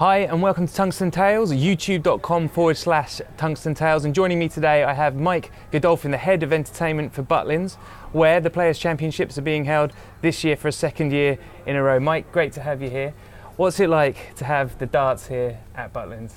Hi and welcome to Tungsten Tales, youtube.com/Tungsten Tales, and joining me today I have Mike GOLDOLPHIN, the head of entertainment for BUTLINS, where the Players' Championships are being held this year for a second year in a row. Mike, great to have you here. What's it like to have the darts here at BUTLINS?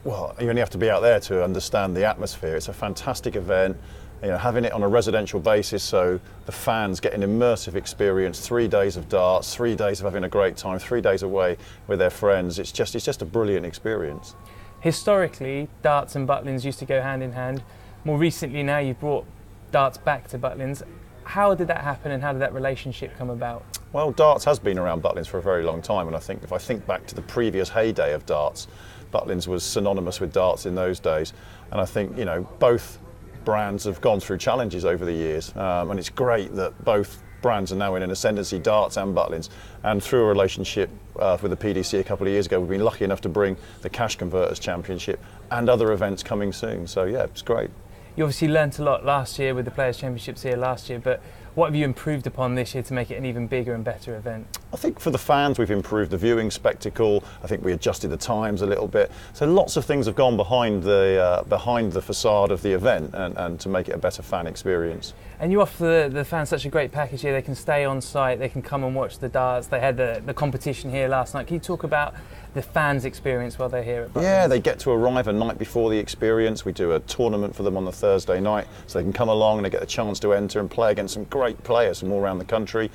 Well, you only have to be out there to understand the atmosphere. It's a fantastic event. You know, having it on a residential basis, so the fans get an immersive experience. 3 days of darts, 3 days of having a great time, 3 days away with their friends. It's just a brilliant experience. Historically, darts and BUTLINS used to go hand in hand. More recently now you've brought darts back to BUTLINS. How did that happen and how did that relationship come about? Well, darts has been around BUTLINS for a very long time, and I think if I think back to the previous heyday of darts, BUTLINS was synonymous with darts in those days. And I think, you know, both brands have gone through challenges over the years, and it's great that both brands are now in an ascendancy, darts and BUTLINS, and through a relationship with the PDC a couple of years ago, we've been lucky enough to bring the Cash Converters Championship and other events coming soon. So yeah, it's great. You obviously learnt a lot last year with the Players' Championships here last year, but what have you improved upon this year to make it an even bigger and better event? I think for the fans we've improved the viewing spectacle. I think we adjusted the times a little bit. So lots of things have gone behind the facade of the event and to make it a better fan experience. And you offer the fans such a great package here. They can stay on site, they can come and watch the darts. They had the competition here last night. Can you talk about the fans' experience while they're here at BUTLINS? Yeah, they get to arrive a night before the experience. We do a tournament for them on the Thursday night, so they can come along and they get a chance to enter and play against some great players from all around the country.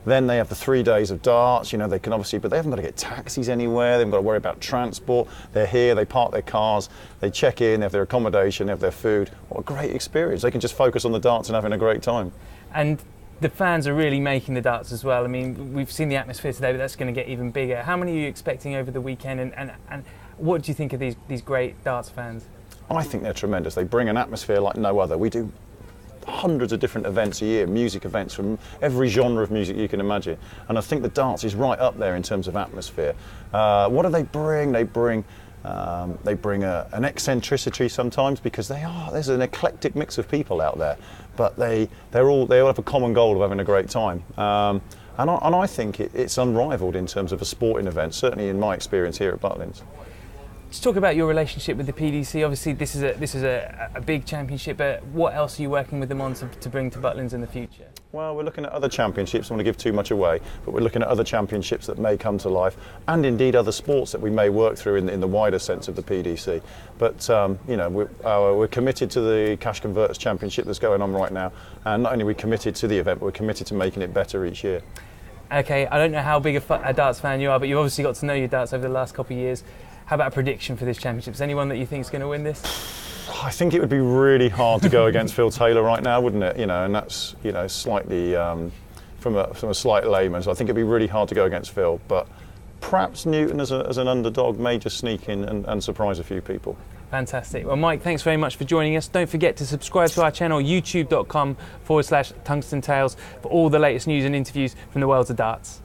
Then they have the 3 days of darts. You know, they can obviously, but they haven't got to get taxis anywhere. They haven't got to worry about transport. They're here, they park their cars, they check in, they have their accommodation, they have their food. What a great experience. They can just focus on the darts and having a great time. And the fans are really making the darts as well. I mean, we've seen the atmosphere today, but that's going to get even bigger. How many are you expecting over the weekend, and what do you think of these great darts fans? I think they're tremendous. They bring an atmosphere like no other. We do hundreds of different events a year, music events from every genre of music you can imagine, and I think the darts is right up there in terms of atmosphere. What do they bring? They bring an eccentricity sometimes, because there's an eclectic mix of people out there, but they all have a common goal of having a great time. And I think it's unrivaled in terms of a sporting event, certainly in my experience here at BUTLINS. Let's talk about your relationship with the PDC. Obviously, this is a big championship, but what else are you working with them on to bring to BUTLINS in the future? Well, we're looking at other championships. I don't want to give too much away, but we're looking at other championships that may come to life, and indeed other sports that we may work through in the wider sense of the PDC. But you know, we're committed to the Cash Converters Championship that's going on right now, and not only are we committed to the event, but we're committed to making it better each year. Okay, I don't know how big a darts fan you are, but you've obviously got to know your darts over the last couple of years. How about a prediction for this championship? Is anyone that you think is going to win this? I think it would be really hard to go against Phil Taylor right now, wouldn't it? You know, and that's, you know, slightly from a slight layman. So I think it'd be really hard to go against Phil. But perhaps Newton as an underdog may just sneak in and surprise a few people. Fantastic. Well, Mike, thanks very much for joining us. Don't forget to subscribe to our channel, youtube.com/Tungsten Tales, for all the latest news and interviews from the world of darts.